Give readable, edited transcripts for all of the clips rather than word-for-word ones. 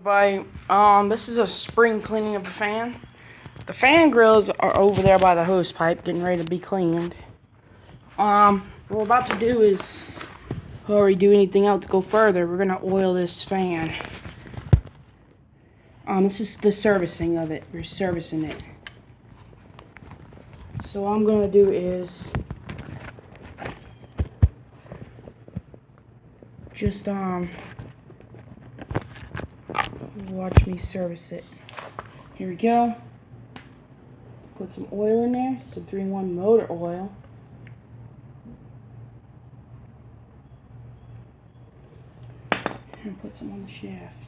This is a spring cleaning of the fan. The fan grills are over there by the hose pipe, getting ready to be cleaned. What we're about to do is, before we do anything else, go further, we're gonna oil this fan. This is the servicing of it. We're servicing it. So what I'm gonna do is just watch me service it. Here we go. Put some oil in there, some 3-in-1 motor oil. And put some on the shaft.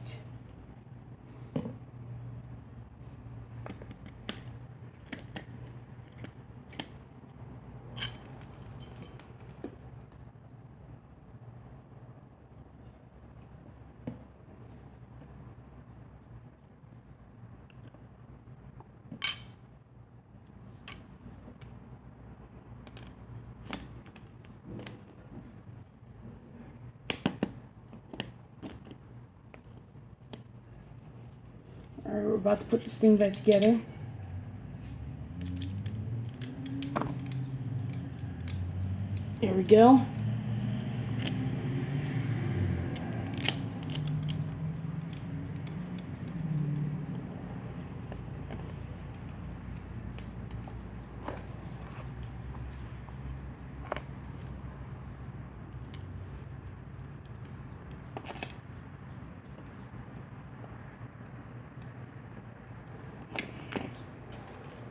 Alright, we're about to put this thing back together. There we go.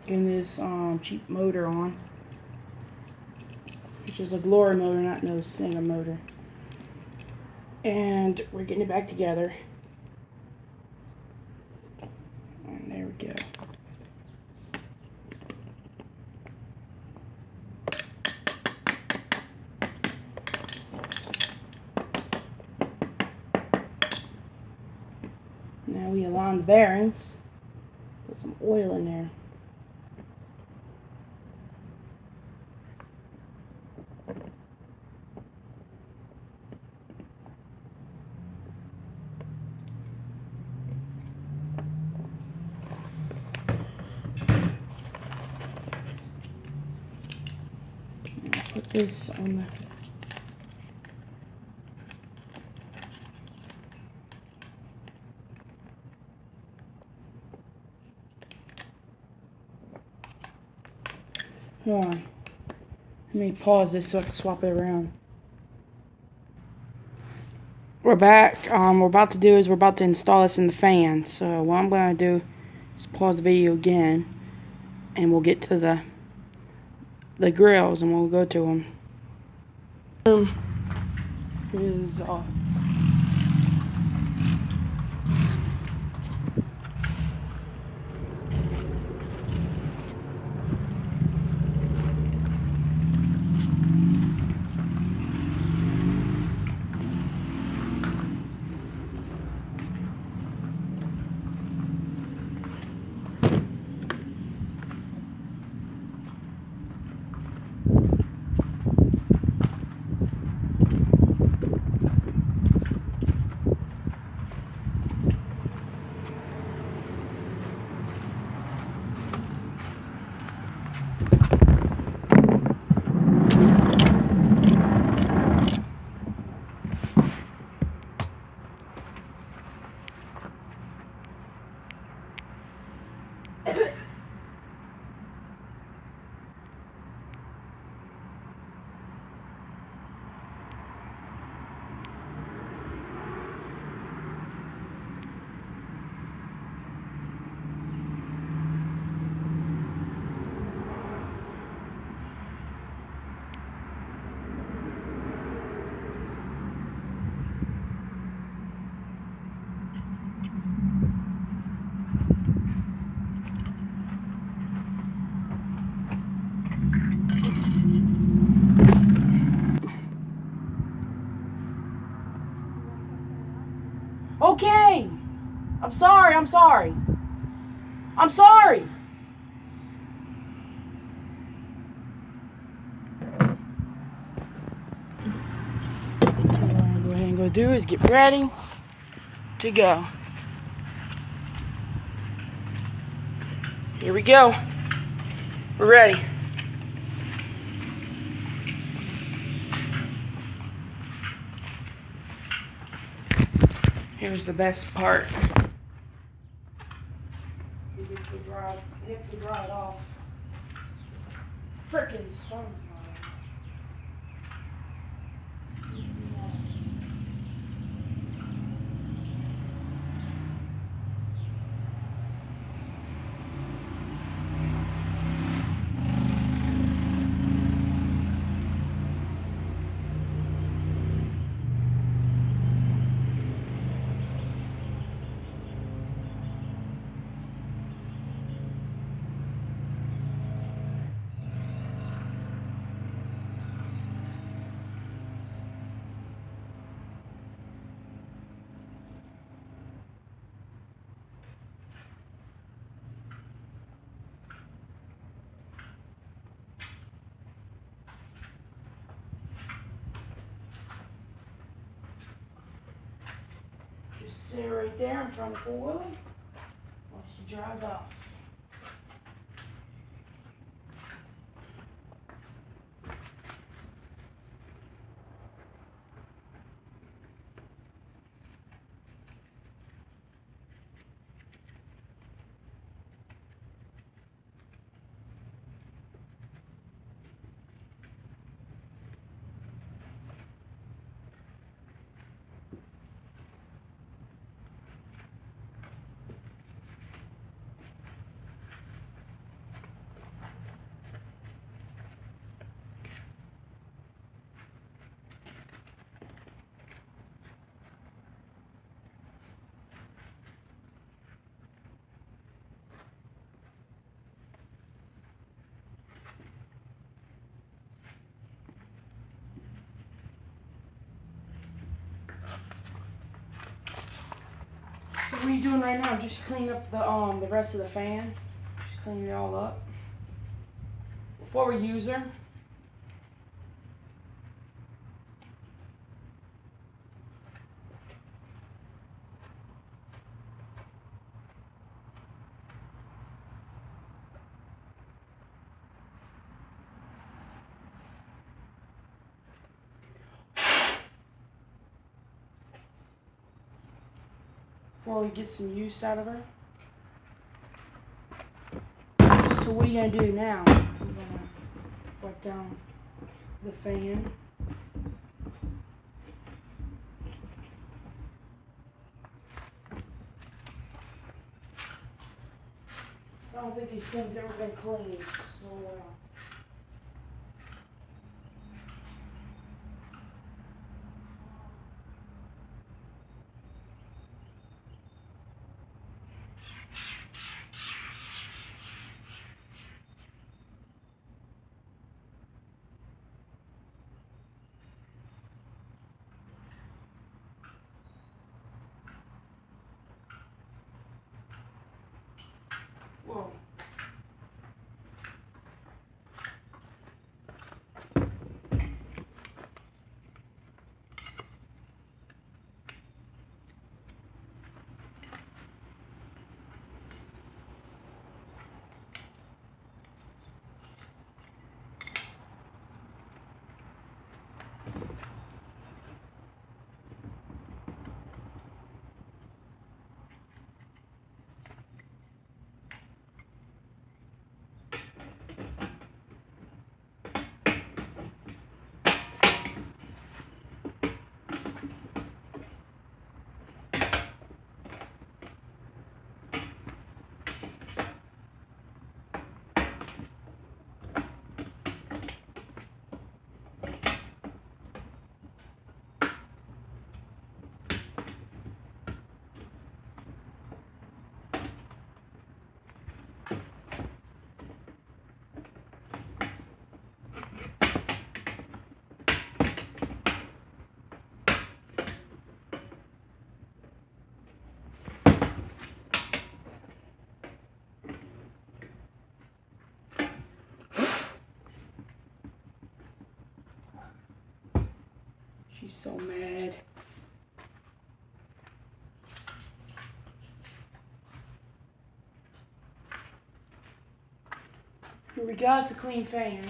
Getting this cheap motor on, which is a Glory motor, not no Singer motor. And we're getting it back together. And there we go. Now we align the bearings. Put some oil in there. Put this on the hold on. Let me pause this so I can swap it around. We're back. What we're about to do is we're about to install this in the fan. So what I'm going to do is pause the video again, and we'll get to the grills and we'll go to them. Is okay. I'm sorry. I'm sorry. I'm sorry. What I'm going to go ahead and go do is get ready to go. Here we go. We're ready. Here's the best part. You have to dry it off. Frickin' sun's not out. Just sit right there in front of Willie while she dries off. So what are you doing right now? Just clean up the rest of the fan. Just clean it all up before we use her. Before we get some use out of her. So what are you going to do now? I'm going to wipe down the fan. I don't think these things ever been cleaned, so whoa. She's so mad. Here we go, it's a clean fan.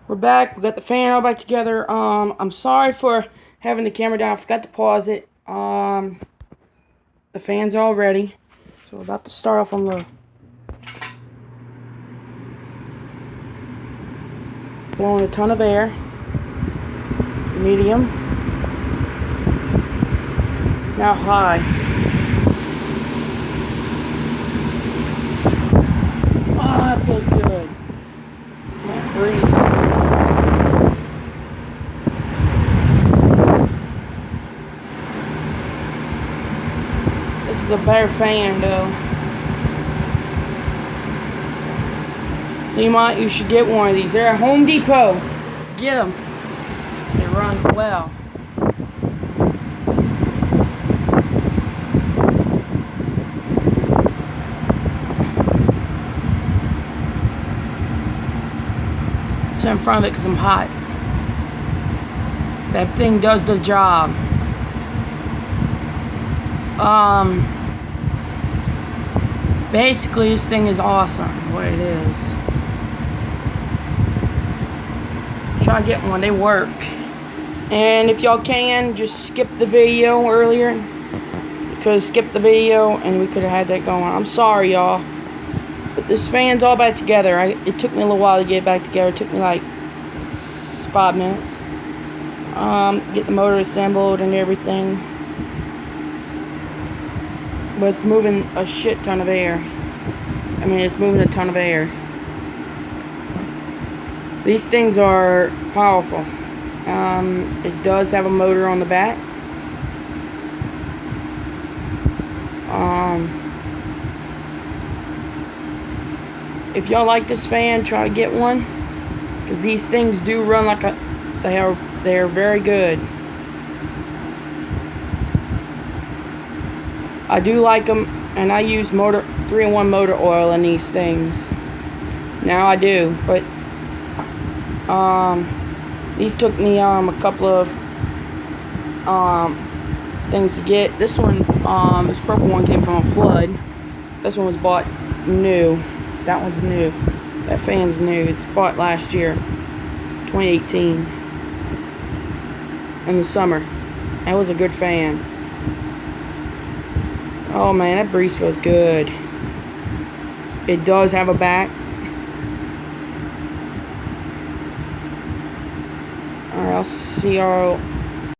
We're back. We got the fan all back together. I'm sorry for having the camera down. I forgot to pause it. The fan's all ready. So we're about to start off on low. Blowing a ton of air. Medium. Now high. Oh, that feels good. Breathe. This is a better fan, though. You should get one of these. They're at Home Depot. Get them. They run well. I'm in front of it because I'm hot. That thing does the job. Basically this thing is awesome, what it is. Try to get one, they work. And if y'all can, just skip the video earlier. Because skip the video and we could have had that going. I'm sorry, y'all. But this fan's all back together. It took me a little while to get it back together. It took me like 5 minutes. Get the motor assembled and everything. But it's moving a shit ton of air. I mean, it's moving a ton of air. These things are powerful. It does have a motor on the back. If y'all like this fan, try to get one, because these things do run like they are very good. I do like them, and I use 3-in-1 motor oil in these things. Now I do, but these took me a couple of things to get. This one, this purple one came from a flood. This one was bought new. That one's new. That fan's new. It's bought last year, 2018, in the summer. That was a good fan. Oh man, that breeze feels good. It does have a back. Alright, I'll see y'all